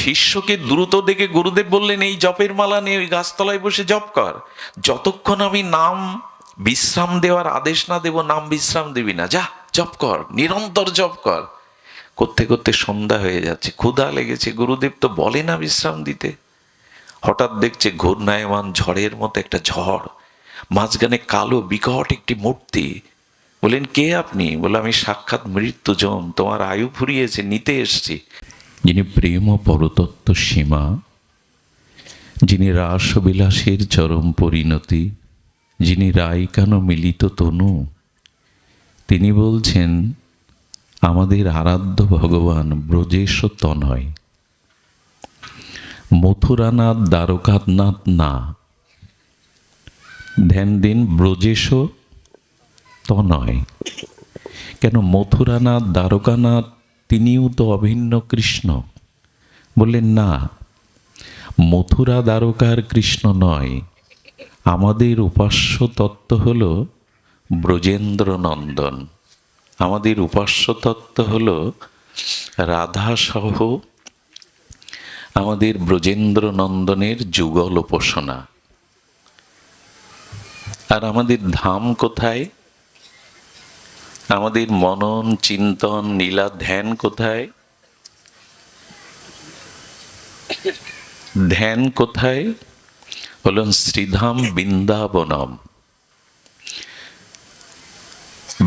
শিষ্যকে দ্রুত দেখে গুরুদেব বললেন, এই জপের মালা নিয়ে ওই গাছতলায় বসে জপ কর, যতক্ষণ আমি নাম বিশ্রাম দেওয়ার আদেশ না দেব নাম বিশ্রাম দিবি না, যা জপ কর, নিরন্তর জপ কর। করতে করতে সন্ধ্যা হয়ে যাচ্ছে, ক্ষুধা লেগেছে, গুরুদেব তো বলে না বিশ্রাম দিতে। হঠাৎ দেখছে ঘূর্ণায়মান ঝড়ের মতো একটা ঝড়, মাঝখানে কালো বিকট একটি মূর্তি। বললেন, কে আপনি? বলে, আমি সাক্ষাৎ মৃত্যুজন, তোমার আয়ু ফুরিয়েছে, নিতে এসছি। যিনি প্রেম ও পরতত্ত্ব সীমা, যিনি রাসবিলাসের চরম পরিণতি, যিনি রাইকানো মিলিত তনু, তিনি বলছেন আমাদের আরাধ্য ভগবান ব্রজেশ তনয়, মথুরানাথ দ্বারকানাথ না। ধ্যান দিন, ব্রজেশ তনয়। কেন মথুরানাথ দ্বারকানাথ তিনিও তো অভিন্ন কৃষ্ণ। বললেন না, মথুরা দ্বারকার কৃষ্ণ নয়, আমাদের উপাস্য তত্ত্ব হল ব্রজেন্দ্র নন্দন। আমাদের উপাস্য তত্ত্ব হল রাধা সহ আমাদের ব্রজেন্দ্র নন্দনের যুগল উপাসনা। আর আমাদের ধাম কোথায়? আমাদের মনন চিন্তন লীলা ধ্যান কোথায়? ধ্যান কোথায়? হলেন শ্রীধাম বৃন্দাবনম।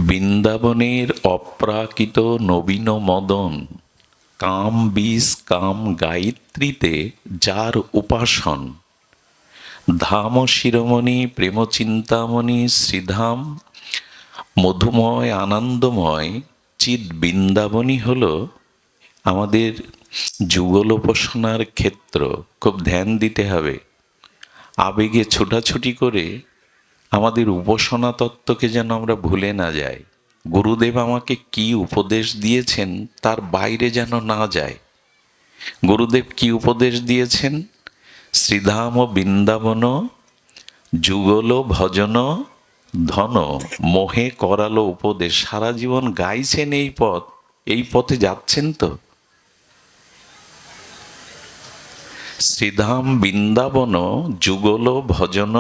বৃন্দাবনের অপ্রাকৃত নবীন মদন কাম বীজ কাম গায়ত্রীতে যার উপাসন, ধাম শিরোমণি প্রেম চিন্তামণি শ্রীধাম মধুময় আনন্দময় চিৎ বৃন্দাবনই হল আমাদের যুগল উপাসনার ক্ষেত্র। খুব ধ্যান দিতে হবে। আবেগে ছোটাছুটি করে আমাদের উপাসনা তত্ত্বকে যেন আমরা ভুলে না যাই। গুরুদেব আমাকে কি উপদেশ দিয়েছেন তার বাইরে যেন না যায়। গুরুদেব কি উপদেশ দিয়েছেন? শ্রীধাম ও বৃন্দাবন যুগল ভজন ধন মোহে করালো উপদেশ। সারা জীবন গাইছেন এই পথ, এই পথে যাচ্ছেন তো? শ্রীধাম বৃন্দাবন যুগল ভজন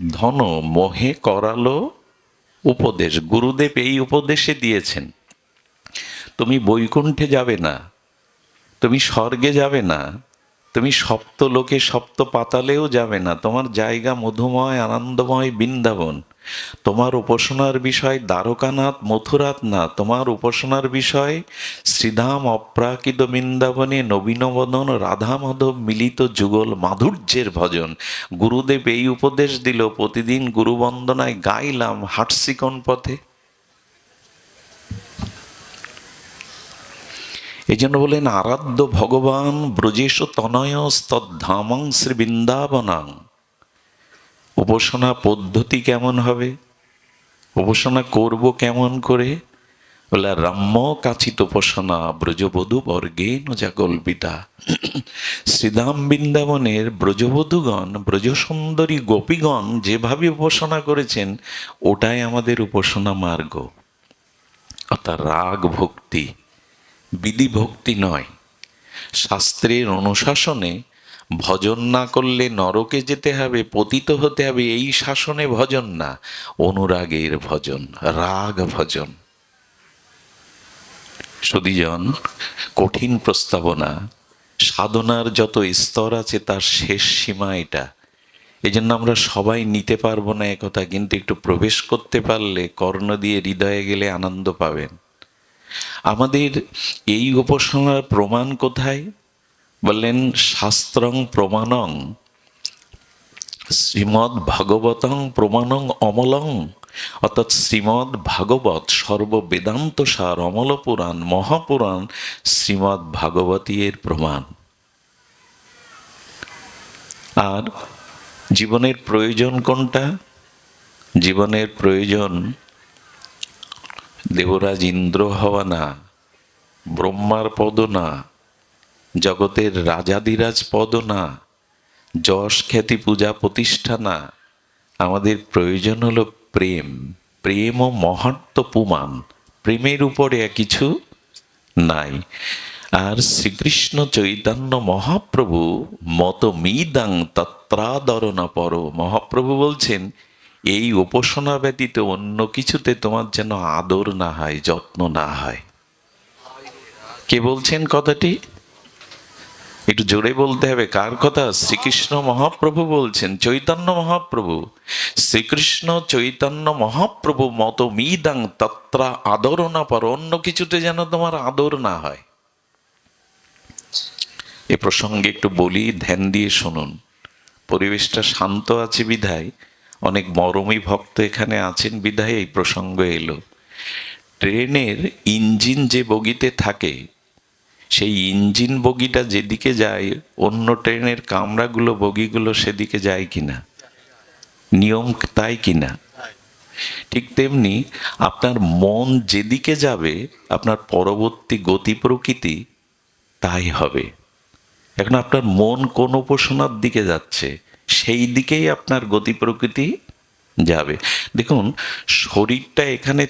ধন মোহে করালো উপদেশ। গুরুদেব এই উপদেশে দিয়েছেন, তুমি বৈকুণ্ঠে যাবে না, তুমি স্বর্গে যাবে না, তুমি সপ্ত লোকে সপ্ত পাতালেও যাবে না, তোমার জায়গা মধুময় আনন্দময় বৃন্দাবন। তোমার উপাসনার বিষয় দ্বারকানাথ মথুরাত না, তোমার উপাসনার বিষয় শ্রীধাম অপ্রাকৃত বৃন্দাবনে নবীনবদন রাধা মাধব মিলিত যুগল মাধুর্যের ভজন। গুরুদেব এই উপদেশ দিল, প্রতিদিন গুরুবন্দনায় গাইলাম, হাঁটছি কোন পথে? এই জন্য বলেন, আরাধ্য ভগবান ব্রজেশ তনয় স্তদ্ধামং শ্রী বৃন্দাবনাং। উপাসনা পদ্ধতি কেমন হবে? উপাসনা করব কেমন করে? বলে, রাম্য কাচিত উপাসনা ব্রজবধূ বর্গেন যা কল্পিতা। শ্রীধাম বৃন্দাবনের ব্রজবধূগণ ব্রজসুন্দরী গোপীগণ যেভাবে উপাসনা করেছেন ওটাই আমাদের উপাসনা মার্গ। অর্থাৎ রাগ ভক্তি, বিধি ভক্তি নয়। শাস্ত্রের অনুশাসনে ভজন না করলে নরকে যেতে হবে, পতিত হতে হবে, এই শাসনে ভজন না, অনুরাগের ভজন, রাগ ভজন। সুধীজন, কঠিন প্রস্তাবনা। সাধনার যত স্তর আছে তার শেষ সীমা এটা। এই জন্য আমরা সবাই নিতে পারবো না একথা, কিন্তু একটু প্রবেশ করতে পারলে কর্ণ দিয়ে হৃদয়ে গেলে আনন্দ পাবেন। আমাদের এই উপাসনার প্রমাণ কোথায়? বললেন, শাস্ত্রং প্রমাণং শ্রীমদ্ ভাগবতং প্রমাণং অমলং। অর্থাৎ শ্রীমদ্ ভাগবত সর্ববেদান্ত সার, অমল পুরাণ, মহাপুরাণ শ্রীমদ্ ভাগবতী এর প্রমাণ। আর জীবনের প্রয়োজন কোনটা? জীবনের প্রয়োজন দেবরাজ ইন্দ্র হওয়া না, ব্রহ্মার পদ না, জগতের রাজাধিরাজ পদ না, যশ খ্যাতি পূজা প্রতিষ্ঠা না। আমাদের প্রয়োজন হলো প্রেম। প্রেম ও মহাত্ম পুমান। প্রেমের উপরে কিছু নাই। আর শ্রীকৃষ্ণ চৈতন্য মহাপ্রভু মত মিদাং তত্রাদরণা পর, মহাপ্রভু বলছেন এই উপাসনা ব্যতীত অন্য কিছুতে তোমার যেন আদর না হয়, যত্ন না হয়। কে বলছেন কথাটি? একটু জোরে বলতে হবে। কার কথা? শ্রীকৃষ্ণ মহাপ্রভু বলছেন, চৈতন্য মহাপ্রভু। শ্রীকৃষ্ণ চৈতন্য মহাপ্রভু মত মিদাং তত্রা আদরণা পর, অন্য কিছুতে যেন তোমার আদর না হয়। এ প্রসঙ্গে একটু বলি, ধ্যান দিয়ে শুনুন। পরিবেশটা শান্ত আছে বিধায়, অনেক মরমী ভক্ত এখানে আছেন বিধায় এই প্রসঙ্গ এলো। ট্রেনের ইঞ্জিন যে বগিতে থাকে, সেই ইঞ্জিন বগিটা যেদিকে যায় অন্য ট্রেনের কামরাগুলো বগিগুলো সেদিকে যায় কিনা? নিয়ম তাই কিনা? ঠিক তেমনি আপনার মন যেদিকে যাবে আপনার পরবর্তী গতি প্রকৃতি তাই হবে। এখন আপনার মন কোন উপাসনার দিকে যাচ্ছে সেই দিকেই আপনার গতি প্রকৃতি যাবে। দেখুন, শরীরটা এখানে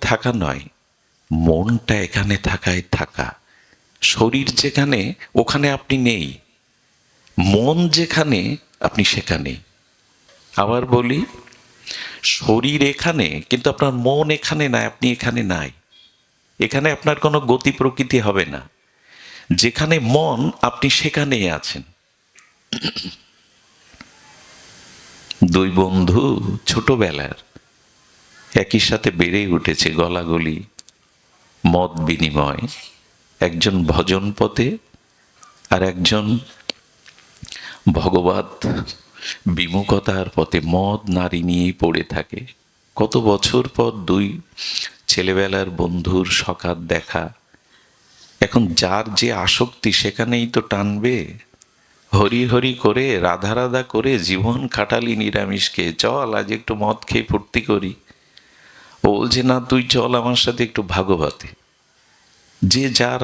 থাকা নয়, মনটা এখানে থাকা। শরীর যেখানে ওখানে আপনি নেই, মন যেখানে আপনি সেখানে। আবার বলি, শরীর এখানে কিন্তু আপনার মন এখানে নাই, আপনি এখানে নাই। এখানে আপনার কোনো গতি প্রকৃতি হবে না। যেখানে মন আপনি সেখানেই আছেন। দুই বন্ধু ছোটবেলার একই সাথে বেড়ে উঠেছে, গলাগলি, মত বিনিময়। একজন ভজন পথে আর একজন ভগবত বিমুখতার পথে মদ নারী নিয়েই পড়ে থাকে। কত বছর পর দুই ছেলেবেলার বন্ধুর সকাত দেখা। এখন যার যে আসক্তি সেখানেই তো টানবে। হরি হরি করে রাধা রাধা করে জীবন কাটালি নিরামিষকে, চল আজ একটু মদ খেয়ে ফুর্তি করি। ও বলছে না, তুই চল আমার সাথে একটু ভাগবতে। যে যার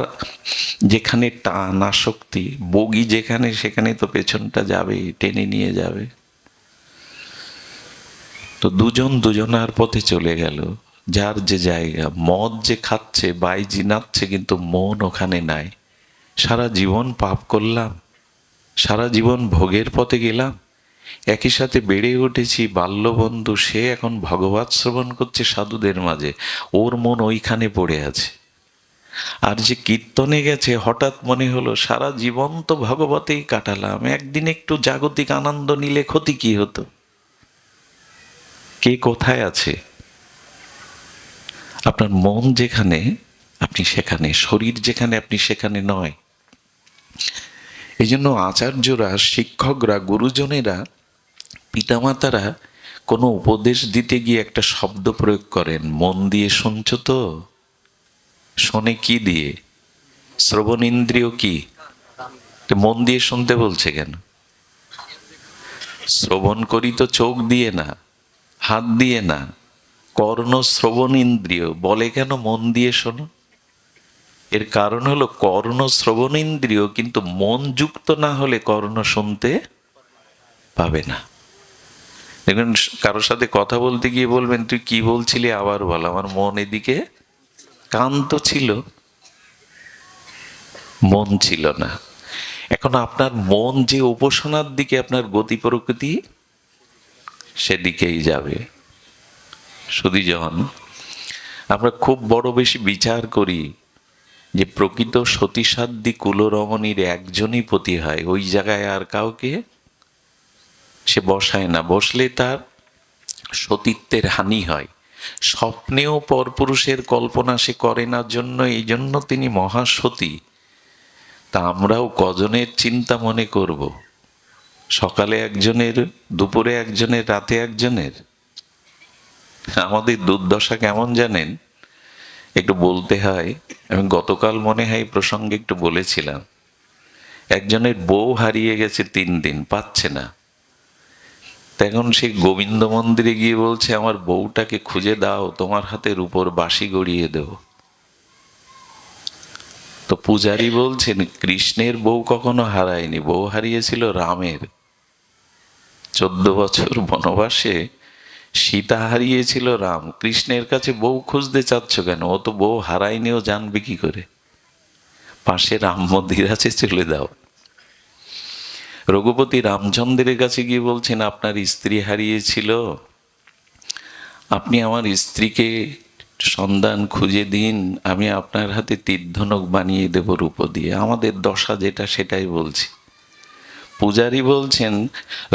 যেখানে টান আসক্তি, বগি যেখানে সেখানে তো পেছনটা যাবে, টেনে নিয়ে যাবে। তো দুজন দুজনার পথে চলে গেল, যার যে জায়গা। মদ যে খাচ্ছে, বাইজি নাচছে, কিন্তু মন ওখানে নাই। সারা জীবন পাপ করলাম, সারা জীবন ভোগের পথে গেলাম। একই সাথে বেড়ে উঠেছি, বাল্যবন্ধু সে এখন ভগবত শ্রবণ করছে সাধুদের মাঝে, ওর মন ওইখানে পড়ে আছে। আর যে কীর্তনে গেছে, হঠাৎ মনে হলো সারা জীবন তো ভগবতেই কাটালাম, একদিন একটু জাগতিক আনন্দ নিলে ক্ষতি কি হতো? কে কোথায় আছে? আপনার মন যেখানে আপনি সেখানে, শরীর যেখানে আপনি সেখানে নয়। এই জন্য আচার্যরা, শিক্ষকরা, গুরুজনেরা, পিতামাতারা কোনো উপদেশ দিতে গিয়ে একটা শব্দ প্রয়োগ করেন, মন দিয়ে শুনছ তো? শোনে কি দিয়ে? শ্রবণ ইন্দ্রিয় কি? মন দিয়ে শুনতে বলছে কেন? শ্রবণ করি তো চোখ দিয়ে না, হাত দিয়ে না, কর্ণ শ্রবণ ইন্দ্রিয় বলে কেন মন দিয়ে শোনো? এর কারণ হলো কর্ণ শ্রবণ ইন্দ্রিয়, কিন্তু মন যুক্ত না হলে কর্ণ শুনতে পাবে না। দেখুন, কারোর সাথে কথা বলতে গিয়ে বলবেন, তুই কি বলছিলি আবার বল, আমার মন এদিকে, কান তো ছিল, মন ছিল না। এখন আপনার মন যে উপাসনার দিকে আপনার গতি প্রকৃতি সেদিকেই যাবে। সুধীজন, আমরা খুব বড় বেশি বিচার করি যে প্রকৃত সতীসাধ্যী কুলরমণীর একজনই পতি হয়, ওই জায়গায় আর কাউকে সে বসায় না। বসলে তার সতীত্বের হানি হয়। স্বপ্নেও পরপুরুষের কল্পনা সে করে না, জন্য এই জন্য তিনি মহাসতী। তা আমরাও কজনের চিন্তা মনে করব? সকালে একজনের, দুপুরে একজনের, রাতে একজনের। আমাদের দুর্দশা কেমন জানেন? একটু বলতে হয়, আমি গতকাল মনে হয় প্রসঙ্গে একটু বলেছিলাম। একজনের বউ হারিয়ে গেছে 3 দিন, পাচ্ছে না। তখন সে গোবিন্দ মন্দিরে গিয়ে বলছে, আমার বউটাকে খুঁজে দাও, তোমার হাতের উপর বাঁশি গড়িয়ে দেব। তো পূজারী বলছেন, কৃষ্ণের বউ কখনো হারায়নি, বউ হারিয়েছিল রামের। 14 বছর বনবাসে সীতা হারিয়েছিল রাম, কৃষ্ণের কাছে বউ খুঁজতে চাচ্ছ কেন? ও তো বউ হারায়নি, ও জানবে কি করে? পাশে রাম মন্দির আছে, চলে দাও। রঘুপতি রামচন্দ্রের কাছে গিয়ে বলছেন, আপনার স্ত্রী হারিয়েছিল, আপনি আমার স্ত্রীকে সন্ধান খুঁজে দিন, আমি আপনার হাতে তীর্ধনুক বানিয়ে দেব রূপো দিয়ে। আমাদের দশা যেটা সেটাই বলছি। পূজারী বলছেন,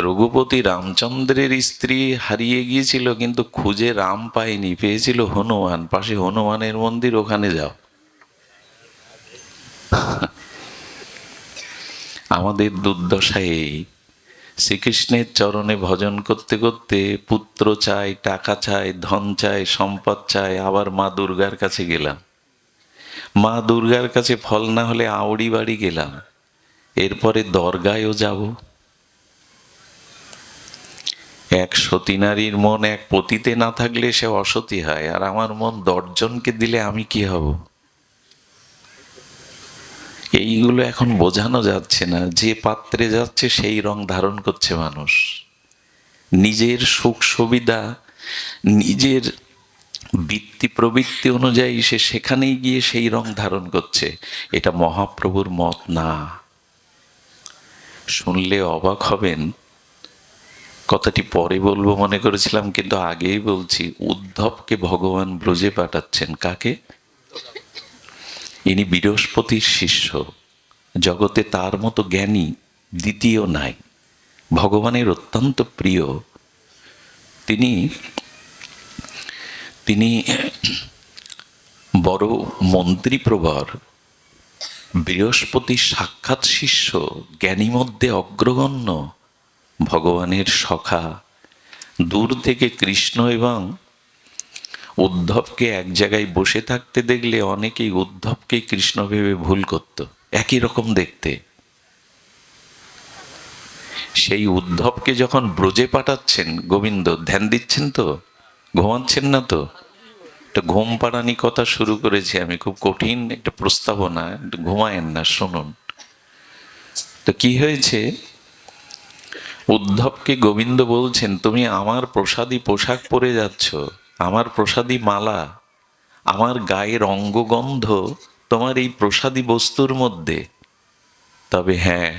রঘুপতি রামচন্দ্রের স্ত্রী হারিয়ে গিয়েছিল, কিন্তু খুঁজে রাম পায়নি, পেয়েছিল হনুমান, পাশে হনুমানের মন্দির, ওখানে যাও। আমাদের দুর্দশা এই, শ্রীকৃষ্ণের চরণে ভজন করতে করতে পুত্র চাই, টাকা চাই, ধন চাই, সম্পদ চাই, আবার মা দুর্গার কাছে গেলাম, মা দুর্গার কাছে ফল না হলে আউড়ি বাড়ি গেলাম, এরপরে দরগায়ও যাব। এক সতী নারীর মন এক পতিতে না থাকলে সে অসতী হয়, আর আমার মন 10 জনকে দিলে আমি কি হব? এইগুলো এখন বোঝানো যাচ্ছে না। যে পাত্রে যাচ্ছে সেই রং ধারণ করছে মানুষ। নিজের সুখ সুবিধা, নিজের বৃত্তি প্রবৃত্তি অনুযায়ী সে সেখানেই গিয়ে সেই রং ধারণ করছে। এটা মহাপ্রভুর মত না। শুনলে অবাক হবেন, কথাটি পরে বলবো মনে করেছিলাম, কিন্তু আগেই বলছি। উদ্ধবকে ভগবান ব্রজে পাঠাচ্ছেন। কাকে? ইনি বৃহস্পতির শিষ্য। জগতে তার মতো জ্ঞানী দ্বিতীয় নাই, ভগবানের অত্যন্ত প্রিয়। তিনি তিনি বড় মন্ত্রীপ্রবর, বৃহস্পতির সাক্ষাৎ শিষ্য, জ্ঞানী মধ্যে অগ্রগণ্য, ভগবানের সখা। দূর থেকে কৃষ্ণ এবং উদ্ধবকে এক জায়গায় বসে থাকতে দেখলে অনেকেই উদ্ধবকে কৃষ্ণ ভেবে ভুল করত, একই রকম দেখতে। সেই উদ্ধবকে যখন ব্রজে পাঠাচ্ছেন গোবিন্দ, ধ্যান দিচ্ছেন তো? ঘুমাচ্ছেন না তো? একটা ঘুম পাড়ানি কথা শুরু করেছি আমি, খুব কঠিন একটা প্রস্তাবনা, ঘুমায়েন না, শুনুন তো। কি হয়েছে? উদ্ধবকে গোবিন্দ বলছেন, তুমি আমার প্রসাদী পোশাক পরে যাচ্ছ, আমার প্রসাদী মালা, আমার গায়ের অঙ্গগন্ধ তোমার এই প্রসাদী বস্তুর মধ্যে। তবে হ্যাঁ,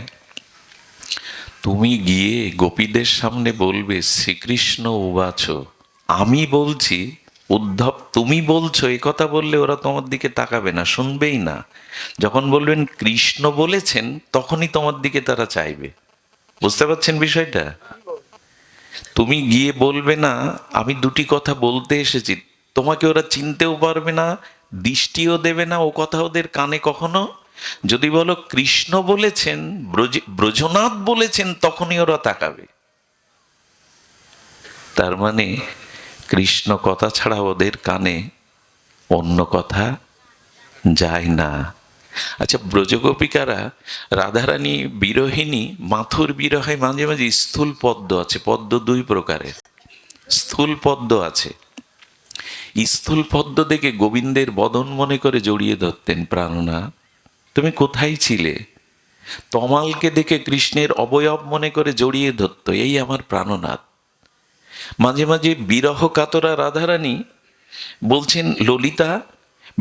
তুমি গিয়ে গোপীদের সামনে বলবে শ্রীকৃষ্ণ উবাচ। আমি বলছি উদ্ধব, তুমি বলছো, এই কথা বললে ওরা তোমার দিকে তাকাবে না, শুনবেই না। যখন বলবেন কৃষ্ণ বলেছেন, তখনই তোমার দিকে তারা চাইবে। বুঝতে পারছেন বিষয়টা? তুমি গিয়ে বলবে না আমি দুটি কথা বলতে এসেছি, তোমাকে ওরা চিনতেও পারবে না, দৃষ্টিও দেবে না, ও কথা ওদের কানে কখনো। যদি বলো কৃষ্ণ বলেছেন, ব্রজনাথ বলেছেন, তখনই ওরা তাকাবে। তার মানে কৃষ্ণ কথা ছাড়া ওদের কানে অন্য কথা যায় না। আচ্ছা, ব্রজগোপিকারা, রাধারানী বিরহিণী, মাথুর বিরহে মাঝে মাঝে স্থূল পদ্ম আছে। পদ্ম 2 প্রকারের, স্থূল পদ্ম আছে। স্থূল পদ্ম দেখে গোবিন্দের বদন মনে করে জড়িয়ে ধরতেন, প্রাণনাথ তুমি কোথায় ছিলে। তমালকে দেখে কৃষ্ণের অবয়ব মনে করে জড়িয়ে ধরত, এই আমার প্রাণনাথ। মাঝে মাঝে বিরহ কাতরা রাধারানী বলছেন, ললিতা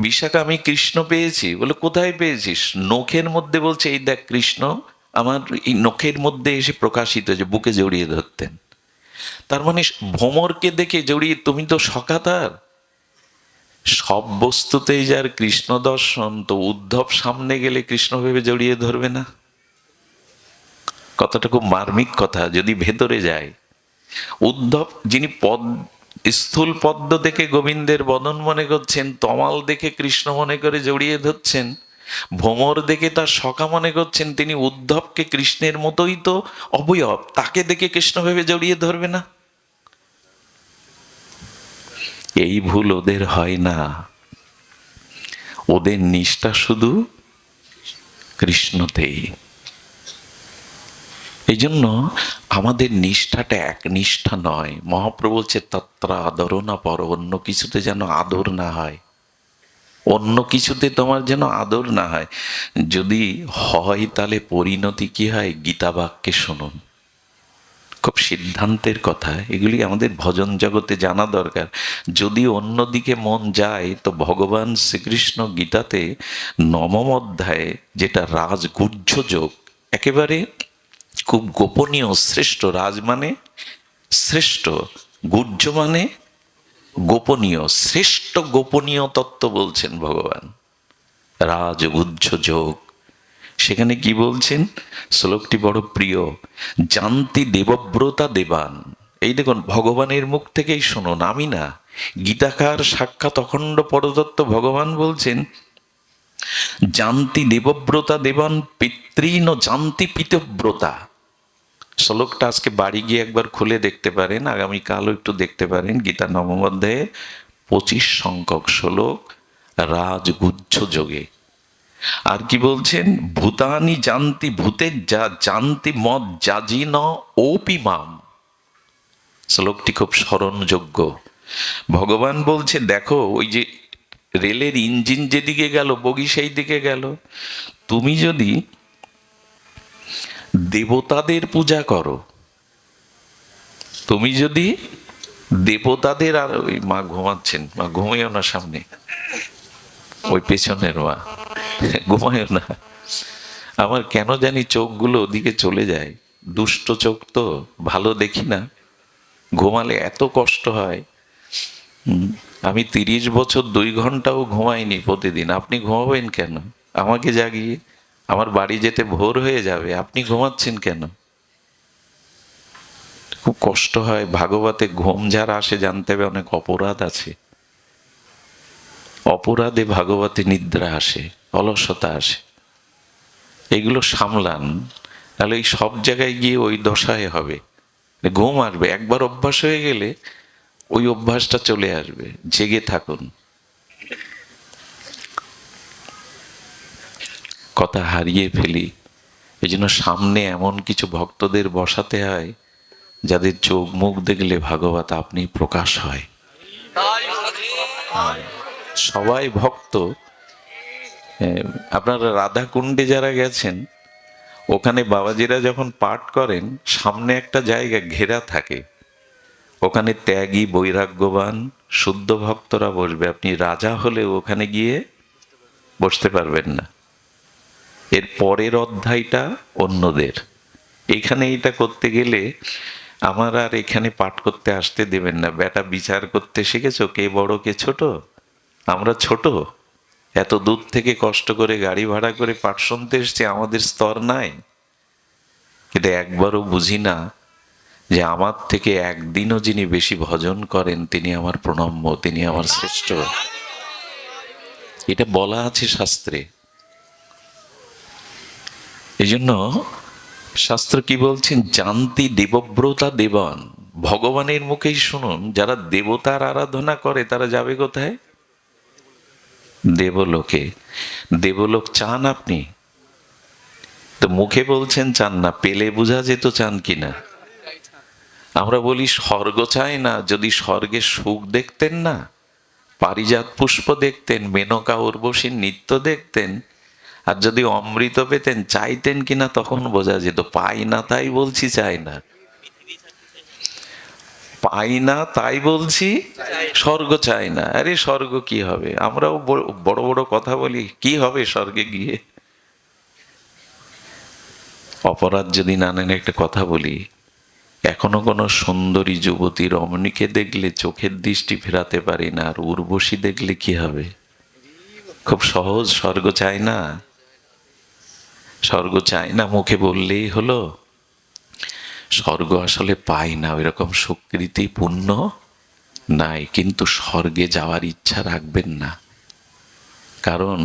বিশাখা, আমি কৃষ্ণ পেয়েছি। বলে কোথায় পেয়েছিস? নখের মধ্যে। বলছে এই দেখ কৃষ্ণ আমার এই নখের মধ্যে এসে প্রকাশিত, যে বুকে জড়িয়ে ধরতেন। তার মানে ভ্রমরকে দেখে জড়িয়ে, তুমি তো সখা তার। সব বস্তুতেই যার কৃষ্ণ দর্শন, তো উদ্ধব সামনে গেলে কৃষ্ণ ভেবে জড়িয়ে ধরবে না? কথাটা খুব মার্মিক কথা যদি ভেতরে যায়। উদ্ধব, যিনি স্থূল পদ্ম দেখে গোবিন্দের বদন মনে করছেন, তমাল দেখে কৃষ্ণ মনে করে জড়িয়ে ধরছেন, ভ্রমর দেখে তার সখা মনে করছেন, তিনি উদ্ধবকে কৃষ্ণের মতোই তো অবয়ব, তাকে দেখে কৃষ্ণ ভেবে জড়িয়ে ধরবে না? এই ভুল ওদের হয় না। ওদের নিষ্ঠা শুধু কৃষ্ণতেই। এই জন্য আমাদের নিষ্ঠাটা এক নিষ্ঠা নয়। মহাপ্রভু বলছে তত্র আদর না পর, অন্য কিছুতে যেন আদর না হয়, অন্য কিছুতে তোমার যেন আদর না হয়। যদি হয় তাহলে পরিণতি কি হয়? গীতা বাক্যে শুনুন, খুব সিদ্ধান্তের কথা। এগুলি আমাদের ভজন জগতে জানা দরকার। যদি অন্যদিকে মন যায় তো ভগবান শ্রীকৃষ্ণ গীতাতে 9ম অধ্যায়ে, যেটা রাজগুহ্য যোগ, একেবারে খুব গোপনীয়, শ্রেষ্ঠ, রাজ মানে শ্রেষ্ঠ, গুহ্য মানে গোপনীয়, শ্রেষ্ঠ গোপনীয় তত্ত্ব বলছেন ভগবান, রাজগুহ্য যোগ। সেখানে কি বলছেন, শ্লোকটি বড় প্রিয়। জানতি দেবব্রতা দেবান। এই দেখুন, ভগবানের মুখ থেকেই শুনুন, আমি না। গীতাকার সাক্ষাৎ অখণ্ড পরতত্ত্ব ভগবান বলছেন, জানতি দেবব্রতা দেবান পিতৃন জানতি পিতব্রতা। শ্লোকটা আজকে বাড়ি গিয়ে একবার খুলে দেখতে পারেন, আগামীকালও একটু দেখতে পারেন। গীতা 9ম অধ্যায়ে 25 সংখ্যক শ্লোক, রাজগুহ্য যোগে। আর কি বলছেন, ভূতানি জানতি ভূতের যা জানতি মদ যাজিন ওপিমাম। শ্লোকটি খুব স্মরণযোগ্য। ভগবান বলছে, দেখো ওই যে রেলের ইঞ্জিন যেদিকে গেল, বগি সেই দিকে গেল। তুমি যদি দেবতাদের পূজা করো, তুমি যদি দেবতাদের, আর ওই মা ঘুমাচ্ছেন, মা ঘুমিয়েও না, সামনে ওই পেছনের মা, ঘুমায়ও না। আমার কেন জানি চোখগুলো ওদিকে চলে যায়, দুষ্ট চোখ তো, ভালো দেখি না। ঘুমালে এত কষ্ট হয়। আমি 30 বছর 2 ঘন্টাও ঘুমাইনি প্রতিদিন। আপনি ঘুমাবেন কেন? আমাকে জাগিয়ে, আমার বাড়ি যেতে ভোর হয়ে যাবে, আপনি ঘুমাচ্ছেন কেন? খুব কষ্ট হয়। ভাগবতে ঘুম যার আসে জানতে হবে অনেক অপরাধ আছে। অপরাধে ভাগবতে নিদ্রা আসে, অলসতা আসে। এগুলো সামলান, তাহলে এই সব জায়গায় গিয়ে ওই দশায় হবে, ঘুম আসবে। একবার অভ্যাস হয়ে গেলে ওই অভ্যাসটা চলে আসবে। জেগে থাকুন। কথা হারিয়ে ফেলি, এই জন্য সামনে এমন কিছু ভক্তদের বসাতে হয় যাদের চোখ মুখ দেখলে ভাগবত আপনি প্রকাশ হয়। সবাই ভক্ত। আপনারা রাধাকুণ্ডে যারা গেছেন, ওখানে বাবাজিরা যখন পাঠ করেন, সামনে একটা জায়গা ঘেরা থাকে, ওখানে ত্যাগী বৈরাগ্যবান শুদ্ধ ভক্তরা বসবে। আপনি রাজা হলেও ওখানে গিয়ে বসতে পারবেন না। এর পরের অধ্যায়টা অন্যদের। এখানে এটা করতে গেলে আমার আর এখানে পাঠ করতে আসতে দেবেন না। বেটা বিচার করতে শিখেছো, কে বড় কে ছোট? আমরা ছোট, এত দূর থেকে কষ্ট করে গাড়ি ভাড়া করে পাঠ শুনতে এসছি, আমাদের স্তর নাই। কিন্তু একবারও বুঝি না যে আমার থেকে একদিনও যিনি বেশি ভজন করেন তিনি আমার প্রণম্য, তিনি আমার শ্রেষ্ঠ। এটা বলা আছে শাস্ত্রে। এই জন্য শাস্ত্র কি বলছেন, জানতি দেবব্রতা দেবান। ভগবানের মুখেই শুনুন, যারা দেবতার আরাধনা করে তারা যাবে কোথায়? দেবলোকে। দেবলোক চান আপনি? তো মুখে বলছেন চান না, পেলে বোঝা যেত চান কিনা। আমরা বলি স্বর্গ চাই না। যদি স্বর্গে সুখ দেখতেন না, পারিজাত পুষ্প দেখতেন, মেনকা উর্বশীর নৃত্য দেখতেন, আর যদি অমৃত পেতেন, চাইতেন কিনা তখন বোঝা যেত। পাই না তাই বলছি চাই না, পাই না তাই বলছি স্বর্গ চাই না। আরে স্বর্গ কি হবে? আমরাও বড় বড় কথা বলি, কি হবে স্বর্গে গিয়ে? অপরাধ যদি না নেন, একটা কথা বলি, এখনো কোনো সুন্দরী যুবতী রমণীকে দেখলে চোখের দৃষ্টি ফেরাতে পারি না, আর উর্বশী দেখলে কি হবে? খুব সহজ। স্বর্গ চাই না, স্বর্গ চাই না মুখে বললেই হলো। স্বর্গ আসলে পাই না, ওইরকম সুকৃতি পুণ্য নাই। কিন্তু স্বর্গে যাওয়ার ইচ্ছা রাখবেন না, কারণ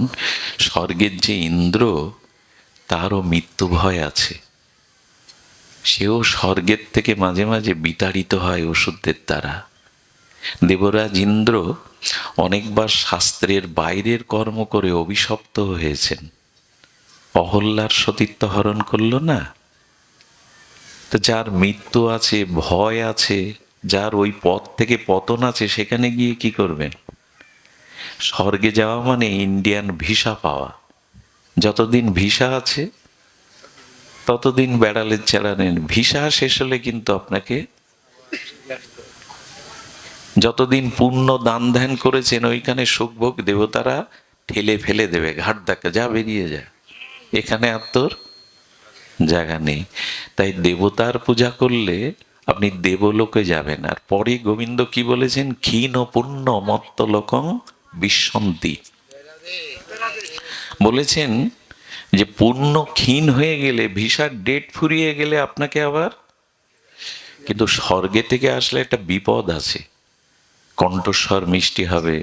স্বর্গের যে ইন্দ্র, তারও মৃত্যু ভয় আছে। সেও স্বর্গের থেকে মাঝে মাঝে বিতাড়িত হয় ওষুধের দ্বারা। দেবরাজ ইন্দ্র অনেকবার শাস্ত্রের বাইরের কর্ম করে অভিশপ্ত হয়েছেন। অহল্যার সতীত্ব হরণ করলো না? তো যার মৃত্যু আছে, ভয় আছে, যার ওই পথ থেকে পতন আছে, সেখানে গিয়ে কি করবেন? স্বর্গে যাওয়া মানে ইন্ডিয়ান ভিসা পাওয়া। যতদিন ভিসা আছে ততদিন বেড়ালের চারা নেন। ভিসা শেষ হলে কিন্তু আপনাকে যতদিন পূর্ণ দান ধ্যান করেছেন ওইখানে সুখভোগ দেবতারা ঠেলে ফেলে দেবে, ঘাট ধাক্কা, যা বেরিয়ে যায়, এখানে আর তোর জায়গা নেই। তাই দেবতার পূজা করলে আপনি দেবলোকে যাবেন। আর পরে গোবিন্দ কি বলেছেন? ক্ষীণ পুণ্য মত্ত লোকং বিশ্বন্তি। বলেছেন যে পুণ্য ক্ষীণ হয়ে গেলে, ভিসার ডেট ফুরিয়ে গেলে আপনাকে আবার, কিন্তু স্বর্গে থেকে আসলে একটা বিপদ আছে। কণ্ঠস্বর মিষ্টি হবে,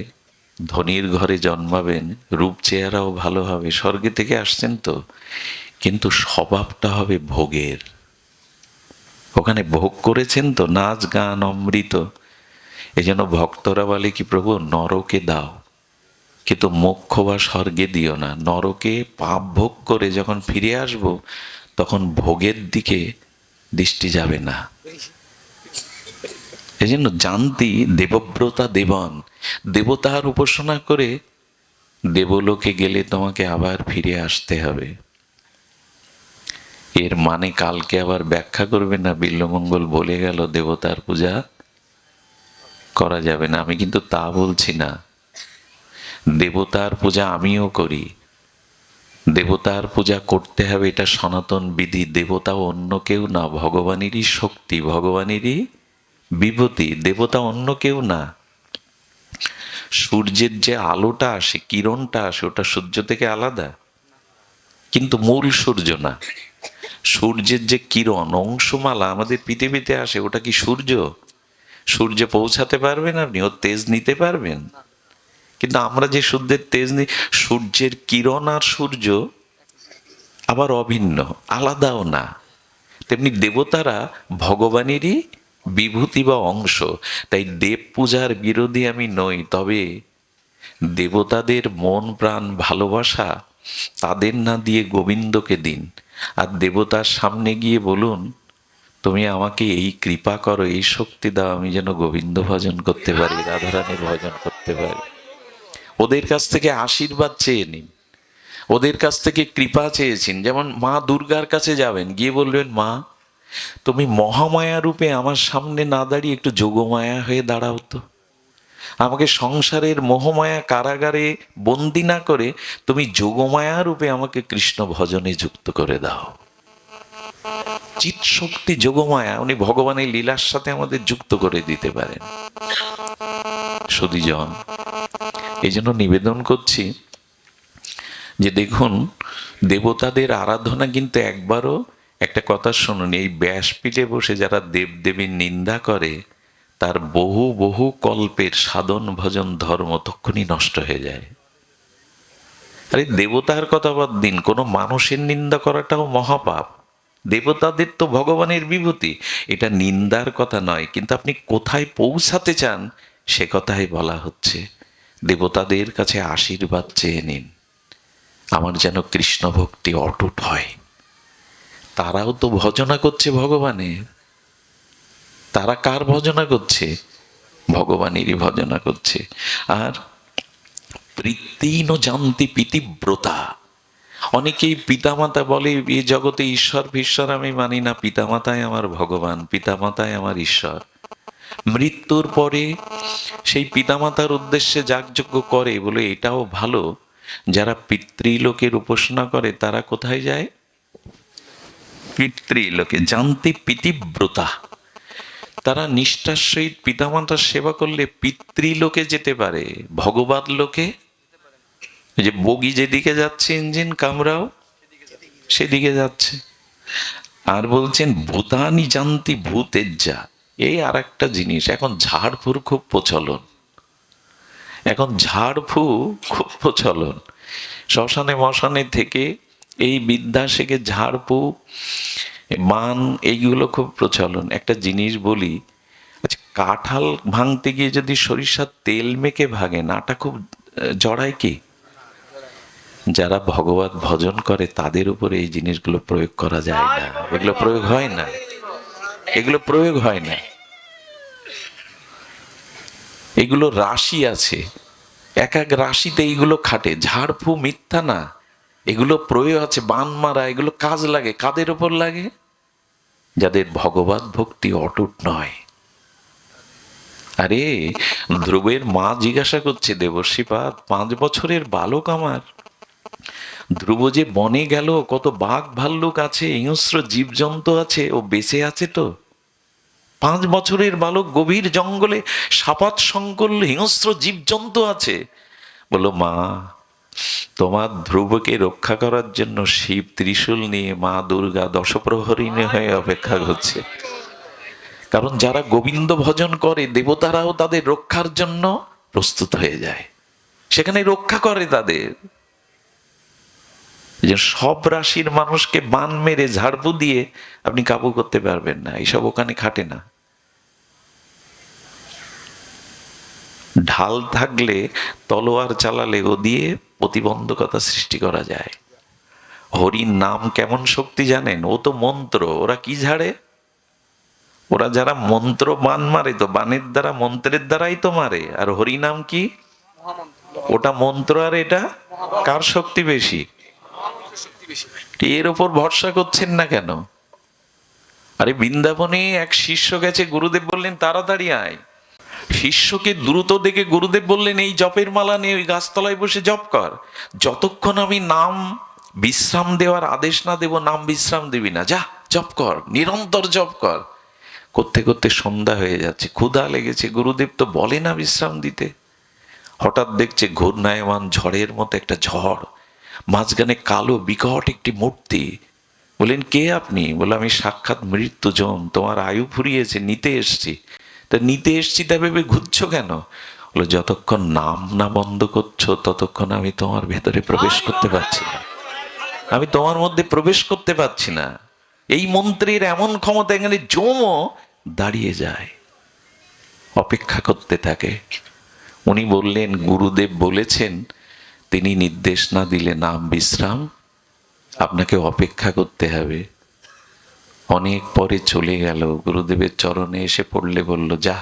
ধনীর ঘরে জন্মাবেন, রূপ চেহারাও ভালো হবে, স্বর্গে থেকে আসছেন তো, কিন্তু স্বভাবটা হবে ভোগের। ওখানে ভোগ করেছেন তো, নাচ গান অমৃত। এই জন্য ভক্তরা বলে কি, প্রভু নরকে দাও, কিন্তু মোক্ষ বা স্বর্গে দিও না। নরকে পাপ ভোগ করে যখন ফিরে আসব তখন ভোগের দিকে দৃষ্টি যাবে না। এই জন্য জানতি দেবব্রতা দেবন, দেবতার উপাসনা করে দেবলোকে গেলে তোমাকে আবার ফিরে আসতে হবে। এর মানে কালকে আবার ব্যাখ্যা করবে না, বিল্বমঙ্গল বলে গেল দেবতার পূজা করা যাবে না। আমি কিন্তু তা বলছি না। দেবতার পূজা আমিও করি, দেবতার পূজা করতে হবে, এটা সনাতন বিধি। দেবতা অন্য কেউ না, ভগবানেরই শক্তি, ভগবানেরই বিভূতি। দেবতা অন্য কেউ না। সূর্যের যে আলোটা আসে, কিরণটা আসে, ওটা সূর্য থেকে আলাদা, কিন্তু মূল সূর্য না। সূর্যের যে কিরণ অংশমালা আমাদের পৃথিবীতে আসে, ওটা কি সূর্য? সূর্যে পৌঁছাতে পারবেন আপনি? ওর তেজ নিতে পারবেন? কিন্তু আমরা যে সূর্যের তেজ নিই, সূর্যের কিরণ আর সূর্য আবার অভিন্ন, আলাদাও না। তেমনি দেবতারা ভগবানেরই বিভূতি বা অংশ। তাই দেব পূজার বিরোধী আমি নই, তবে দেবতাদের মন প্রাণ ভালোবাসা তাদের না দিয়ে গোবিন্দকে দিন। আর দেবতার সামনে গিয়ে বলুন, তুমি আমাকে এই কৃপা করো, এই শক্তি দাও, আমি যেন গোবিন্দ ভজন করতে পারি, রাধারানীর ভজন করতে পারি। ওদের কাছ থেকে আশীর্বাদ চেয়ে নিন, ওদের কাছ থেকে কৃপা চেয়েছেন। যেমন মা দুর্গার কাছে যাবেন, গিয়ে বলবেন, মা তুমি মহামায়া রূপে আমার সামনে না দাঁড়িয়ে একটু যোগমায়া হয়ে দাঁড়াও তো। আমাকে সংসারের মোহমায়া কারাগারে বন্দি না করে তুমি যোগমায়া রূপে আমাকে কৃষ্ণ ভজনে যুক্ত করে দাও। চিৎ শক্তি যোগমায়া, উনি ভগবানের লীলার সাথে আমাদের যুক্ত করে দিতে পারেন। সুধীজন, এই জন্য নিবেদন করছি যে দেখুন, দেবতাদের আরাধনা কিন্তু একবারও, একটা কথা শুনুন, এই ব্যাসপীঠে বসে যারা দেবদেবীর নিন্দা করে, তার বহু বহু কল্পের সাধন ভজন ধর্ম তক্ষুনি নষ্ট হয়ে যায়। আরে দেবতার কথা বাদ দিন, কোনো মানুষের নিন্দা করাটাও মহাপাপ। দেবতাদের তো ভগবানের বিভূতি, এটা নিন্দার কথা নয়। কিন্তু আপনি কোথায় পৌঁছাতে চান সে কথাই বলা হচ্ছে। দেবতাদের কাছে আশীর্বাদ চেয়ে নিন, আমার যেন কৃষ্ণ ভক্তি অটুট হয়। তারাও তো ভজনা করছে ভগবানের। তারা কার ভজনা করছে? ভগবানেরই ভজনা করছে। আর প্রীতিন জানতি পিতিব্রতা। অনেকেই পিতামাতা বলে, এই জগতে ঈশ্বর ফিশ্বর আমি মানি না, পিতামাতাই আমার ভগবান, পিতামাতাই আমার ঈশ্বর। মৃত্যুর পরে সেই পিতামাতার উদ্দেশ্যে যাগযজ্ঞ করে বলে এটাও ভালো। যারা পিতৃলোকের উপাসনা করে তারা কোথায় যায়? পিতৃলোকে। জানতি পিতিব্রতা, তারা নিষ্ঠার সহিত পিতামাতার সেবা করলে পিতৃলোকে যেতে পারে, ভগবত লোকে। যে বগি যেদিকে যাচ্ছে, ইঞ্জিন কামরাও সেদিকে যাচ্ছে। আর বলছেন ভূতানি জানতি ভূতেজ্জা। এই আর একটা জিনিস, এখন ঝাড়ফুঁর খুব প্রচলন। এখন ঝাড়ফু খুব প্রচলন। শ্মশানে মশানে থেকে এই বিদ্যা শেখে, ঝাড়ফু মান এইগুলো খুব প্রচলন। একটা জিনিস বলি, আচ্ছা কাঁঠাল ভাঙতে গিয়ে যদি সরিষার তেল মেখে ভাঙেন, আটা খুব জড়ায় কি? যারা ভগবত ভজন করে তাদের উপরে এই জিনিসগুলো প্রয়োগ করা যায় না, এগুলো প্রয়োগ হয় না, এগুলো প্রয়োগ হয় না। এগুলো রাশি আছে, এক এক রাশিতে এইগুলো খাটে। ঝাড়ফু মিথ্যা না, এগুলো প্রয়োগ আছে, বান মারা, এগুলো কাজ লাগে কাদের ওপর লাগে? যাদের ভগবত ভক্তি অটুট নয়। আরে ধ্রুবের মা জিজ্ঞাসা করছে, দেবর্ষিপাদ 5 বছরের বালক আমার, ধ্রুব যে বনে গেল, কত বাঘ ভাল্লুক আছে, হিংস্র জীবজন্তু আছে, ও বেঁচে আছে তো? 5 বছরের বালক, গভীর জঙ্গলে সাপাত সংকুল হিংস্র জীবজন্তু আছে। বলো মা, তোমার ধ্রুবকে রক্ষা করার জন্য শিব ত্রিশূল নিয়ে মা দুর্গা দশপ্রহরিণী হয়ে অপেক্ষা করছে। কারণ যারা গোবিন্দ ভজন করে, দেবতারাও তাদের রক্ষার জন্য প্রস্তুত হয়ে যায়, সেখানে রক্ষা করে তাদের। যে সব রাশির মানুষকে বান মেরে ঝাড়পু দিয়ে আপনি কাবু করতে পারবেন না, এইসব ওখানে খাটে না। ঢাল থাকলে, তলোয়ার চালালে ও দিয়ে প্রতিবন্ধকতা সৃষ্টি করা যায়। হরির নাম কেমন শক্তি জানেন? ও তো মন্ত্র। ওরা কি ঝাড়ে? ওরা যারা মন্ত্র বান মারে, তো বানের দ্বারা, মন্ত্রের দ্বারাই তো মারে। আর হরি নাম কি? ওটা মন্ত্র, আর এটা কার শক্তি বেশি? এর ওপর ভরসা করছেন না কেন? আরে বৃন্দাবনে এক শিষ্য গেছে, গুরুদেব বললেন তাড়াতাড়ি আয়। শিষ্যকে দ্রুত দেখে গুরুদেব বললেন, এই জপের মালা নিয়ে ওই গাছতলায় বসে জপ কর। যতক্ষণ আমি নাম বিশ্রাম দেওয়ার আদেশ না দেব, নাম বিশ্রাম দিবি না, যা জপ কর, নিরন্তর জপ কর। করতে করতে সন্ধ্যা হয়ে যাচ্ছে, ক্ষুধা লেগেছে, গুরুদেব তো বলে না বিশ্রাম দিতে। হঠাৎ দেখছে ঘূর্ণায়মান ঝড়ের মতো একটা ঝড়, মাঝখানে কালো বিকট একটি মূর্তি। বলেন কে আপনি? বলে আমি সাক্ষাৎ মৃত্যুজন, তোমার আয়ু ফুরিয়েছে, নিতে এসছি। তা নিতে এসছি তা ভেবে ঘুরছো কেন? বলে যতক্ষণ নাম না বন্ধ করছো, ততক্ষণ আমি তোমার ভেতরে প্রবেশ করতে পারছি না, আমি তোমার মধ্যে প্রবেশ করতে পারছি না। এই মন্ত্রের এমন ক্ষমতা, এখানে জমও দাঁড়িয়ে যায়, অপেক্ষা করতে থাকে। উনি বললেন, গুরুদেব বলেছেন, তিনি নির্দেশ না দিলে নাম বিশ্রাম আপনাকে অপেক্ষা করতে হবে। অনেক পরে চলে গেল, গুরুদেবের চরণে এসে পড়লে বলল, যা,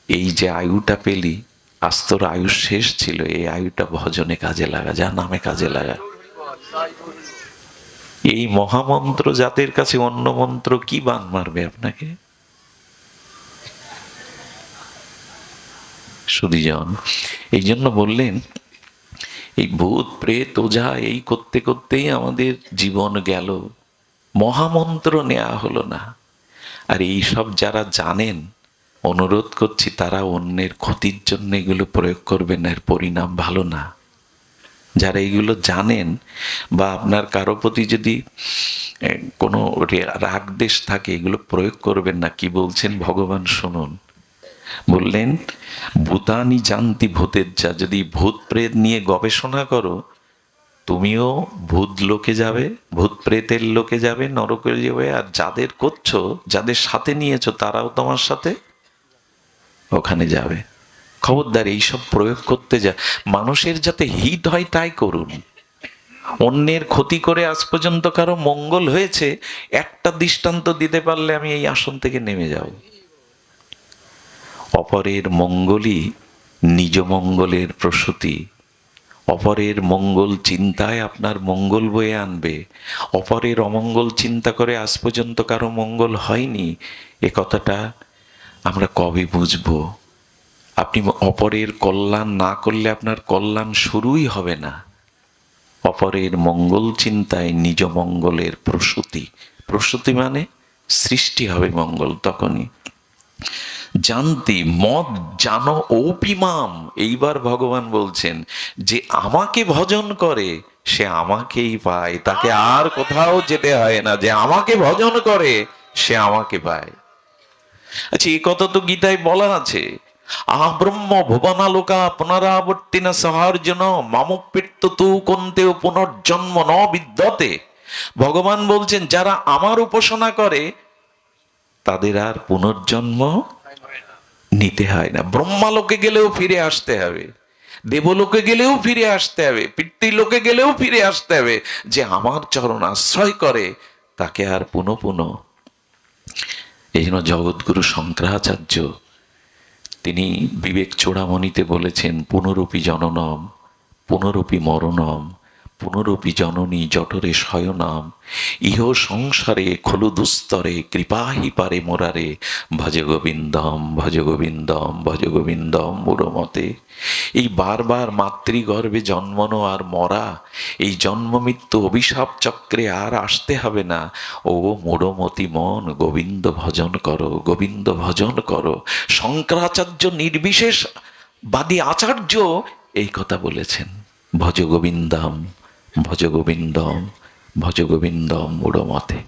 এই যে আয়ুটা পেলি, আজ তোর আয়ু শেষ ছিল, এই আয়ুটা ভজনে কাজে লাগা, যা নামে কাজে লাগা। এই মহামন্ত্র যাদের কাছে, অন্য মন্ত্র কি বান মারবে আপনাকে? সুধীজন, এই জন্য বললেন, এই ভূত প্রেত ওঝা এই করতে করতেই আমাদের জীবন গেল, মহামন্ত্র নেওয়া হলো না। আর এই সব যারা জানেন, অনুরোধ করছি, তারা অন্যের ক্ষতির জন্য এগুলো প্রয়োগ করবেন না, এর পরিণাম ভালো না। যারা এগুলো জানেন, বা আপনার কারো প্রতি যদি কোনো রাগ দেশ থাকে, এগুলো প্রয়োগ করবেন না। কি বলছেন ভগবান শুনুন, বললেন, ভূতানি জানতি ভূতের যা, যদি ভূত প্রেত নিয়ে গবেষণা করো, তুমিও ভূত লোকে যাবে, ভূত প্রেতের লোকে যাবে, নরকে যাবে। আর যাদের করছো, যাদের সাথে নিয়েছো, তারাও তোমার সাথে ওখানে যাবে। খবরদার এইসব প্রয়োগ করতে যা, মানুষের যাতে হিত হয় তাই করুন। অন্যের ক্ষতি করে আজ পর্যন্ত কারো মঙ্গল হয়েছে, একটা দৃষ্টান্ত দিতে পারলে আমি এই আসন থেকে নেমে যাব। অপরের মঙ্গলই নিজ মঙ্গলের প্রসূতি। অপরের মঙ্গল চিন্তায় আপনার মঙ্গল বয়ে আনবে। অপরের অমঙ্গল চিন্তা করে আজ পর্যন্ত কারো মঙ্গল হয়নি, এ কথাটা আমরা কবে বুঝবো? আপনি অপরের কল্যাণ না করলে আপনার কল্যাণ শুরুই হবে না। অপরের মঙ্গল চিন্তায় নিজ মঙ্গলের প্রসূতি, প্রসূতি মানে সৃষ্টি হবে মঙ্গল তখনই। জানতি মদ জানো অপিমাম, এইবার ভগবান বলছেন, যে আমাকে ভজন করে সে আমাকেই পায়, তাকে আর কোথাও যেতে হয় না। যে আমাকে ভজন করে সে আমাকে পায়। আচ্ছা, এই কথা তো গীতায় বলা আছে, আব্রহ্ম ভুবনালোকা পুনরাবর্তিনা সহার্জুন মামুপেত্ত তু কন্তেও পুনর্জন্ম ন বিদ্যতে। ভগবান বলছেন, যারা আমার উপাসনা করে তাদের আর পুনর্জন্ম নিতে হয় না। ব্রহ্মালোকে গেলেও ফিরে আসতে হবে, দেবলোকে গেলেও ফিরে আসতে হবে, পিতৃলোকে গেলেও ফিরে আসতে হবে। যে আমার চরণ আশ্রয় করে তাকে আর পুনঃ পুনঃ। এই জন্য জগৎগুরু শঙ্করাচার্য তিনি বিবেক চূড়ামণিতে বলেছেন, পুনরূপী জননম পুনরূপী মরণম পুনরপি জননী জঠরে শয়নাম, ইহ সংসারে খলু দুস্তরে কৃপাহি পারে মোরারে, ভজ গোবিন্দম ভজ গোবিন্দম ভজ গোবিন্দম মূঢ়মতে। এই বারবার মাতৃগর্ভে জন্মানো আর মরা, এই জন্ম মৃত্যু অভিশাপ চক্রে আর আসতে হবে না। ও মূঢ়মতি মন, গোবিন্দ ভজন করো, গোবিন্দ ভজন করো। শঙ্করাচার্য নির্বিশেষ বাদী আচার্য এই কথা বলেছেন, ভজ গোবিন্দম ভজ গোবিন্দম ভজ গোবিন্দম মূঢ়মতে।